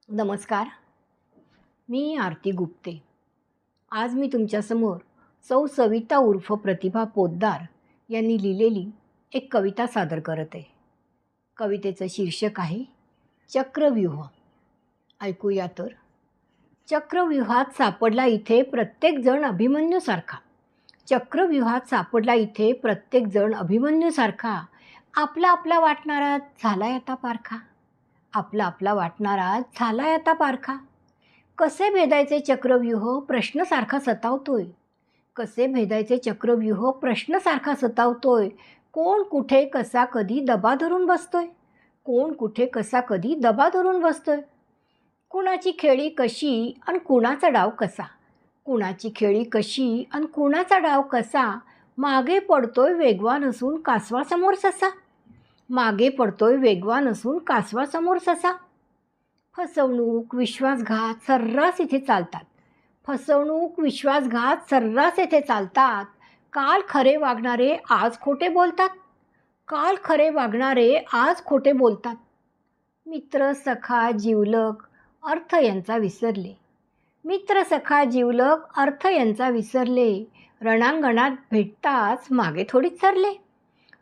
नमस्कार. मी आरती गुप्ते. आज मी तुमच्यासमोर सौ सविता उर्फ प्रतिभा पोद्दार यांनी लिहिलेली एक कविता सादर करत आहे. कवितेचं शीर्षक आहे चक्रव्यूह. ऐकूया तर. चक्रव्यूहात सापडला इथे प्रत्येकजण अभिमन्यूसारखा. चक्रव्यूहात सापडला इथे प्रत्येकजण अभिमन्यूसारखा. आपला आपला वाटणारा झालाय आता पारखा. आपला आपला वाटणारा झालाय आता पारखा. कसे भेदायचे चक्रव्यूह प्रश्न सारखा सतावतोय. कसे भेदायचे चक्रव्यूह प्रश्न सारखा सतावतोय. कोण कुठे कसा कधी दबा धरून बसतोय. कोण कुठे कसा कधी दबा धरून बसतोय. कुणाची खेळी कशी आणि कुणाचा डाव कसा. कुणाची खेळी कशी आणि कुणाचा डाव कसा. मागे पडतोय वेगवान असून कासवासमोर ससा. मागे पडतोय वेगवान असून कासवासमोर ससा. फसवणूक विश्वासघात सर्रास इथे चालतात. फसवणूक विश्वासघात सर्रास येथे चालतात. काल खरे वागणारे आज खोटे बोलतात. काल खरे वागणारे आज खोटे बोलतात. मित्र सखा जिवलग अर्थ यांचा विसरले. मित्र सखा जिवलग अर्थ यांचा विसरले. रणांगणात भेटताच मागे थोडीच सरले.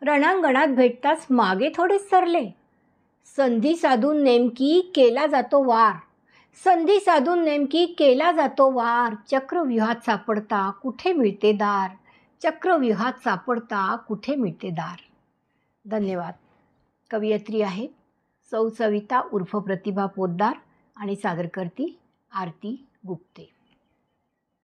रणांगणात भेटताच मागे थोडेच सरले. संधी साधून नेमकी केला जातो वार. संधी साधून नेमकी केला जातो वार. चक्रव्यूहात सापडता कुठे मिळते दार. चक्रव्यूहात सापडता कुठे मिळते दार. धन्यवाद. कवयित्री आहेत सौ सविता उर्फ प्रतिभा पोद्दार आणि सादरकर्ती आरती गुप्ते.